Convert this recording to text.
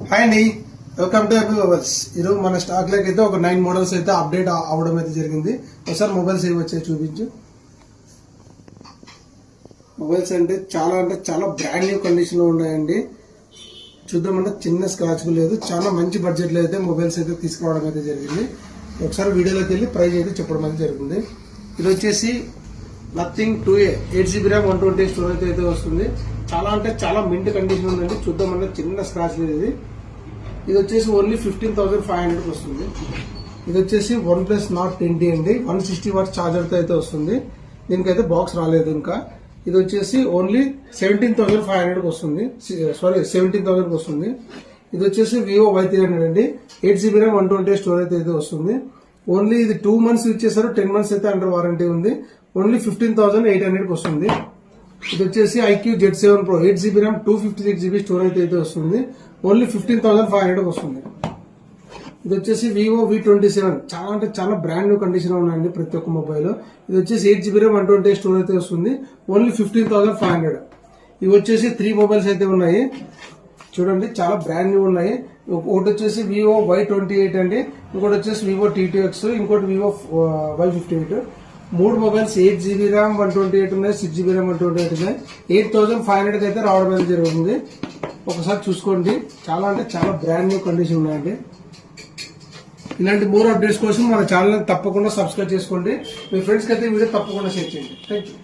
Hi అండి, welcome to happy mobiles. ఈరోజు మన స్టాక్ లోకి అయితే ఒక 9 మోడల్స్ అయితే అప్డేట్ అవడం అయితే జరిగింది. ఒకసారి మొబైల్స్ ఏవి వచ్చాయి చూపించు. మొబైల్స్ అంటే చాలా బ్రాండ్ న్యూ కండిషన్ లో ఉన్నాయండి. చూద్దామంటే చిన్న స్క్రాచ్ లేదు, చాలా మంచి బడ్జెట్ లో అయితే మొబైల్స్ అయితే తీసుకురావడం అయితే జరిగింది. ఒకసారి వీడియోలోకి వెళ్ళి ప్రైస్ అయితే చెప్పడం అయితే జరిగింది. ఇది వచ్చేసి nothing 2A 8GB RAM 128 storage అయితే వస్తుంది. చాలా మింట్ కండిషన్ ఉందండి. చూద్దామన్నా చిన్న స్క్రాచ్ లేదు. ఇది వచ్చేసి ఓన్లీ 15,500 వస్తుంది. ఇది వచ్చేసి OnePlus Nord 10T అండి. 160 వాట్స్ ఛార్జర్ తో అయితే వస్తుంది. దీనికైతే బాక్స్ రాలేదు ఇంకా. ఇది వచ్చేసి ఓన్లీ 17,500 వస్తుంది. 17,000 వస్తుంది. ఇది వచ్చేసి Vivo Y300 అండి. 8GB RAM 128 స్టోరేజ్ అయితే వస్తుంది. ఓన్లీ ఇది 2 months యూజ్ చేశారు, 10 months అయితే అండర్ వారంటీ ఉంది. ఓన్లీ 15,800 వస్తుంది. ఇది వచ్చేసి IQ Z7 Pro 8GB RAM 256GB storage అయితే వస్తుంది. ఓన్లీ 15,500 వస్తుంది. ఇది వచ్చేసి Vivo V27 చాలా బ్రాండ్ న్యూ కండిషన్ ఉన్నాయండి ప్రతి ఒక్క మొబైల్. ఇది వచ్చేసి 8GB RAM 128 స్టోరేజ్ అయితే వస్తుంది. ఓన్లీ 15,500. ఇవి వచ్చేసి 3 మొబైల్స్ అయితే ఉన్నాయి. చూడండి, చాలా బ్రాండ్ న్యూ ఉన్నాయి. ఒకటి వచ్చేసి Vivo Y28 అండి, ఇంకోటి వచ్చేసి Vivo T2X, ఇంకోటి Vivo Y58. 3 mobiles 8GB RAM 128 ఉన్నాయి, 6GB RAM 128 ఉన్నాయి. 8,500 అయితే రావడం అనేది జరుగుతుంది. ఒకసారి చూసుకోండి, చాలా బ్రాండ్ న్యూ కండిషన్ ఉన్నాయండి. ఇలాంటి మోర్ అప్డేట్స్ కోసం మన ఛానల్ తప్పకుండా సబ్స్క్రైబ్ చేసుకోండి. మీ ఫ్రెండ్స్ కి అయితే వీడియో తప్పకుండా షేర్ చేయండి. Thank you.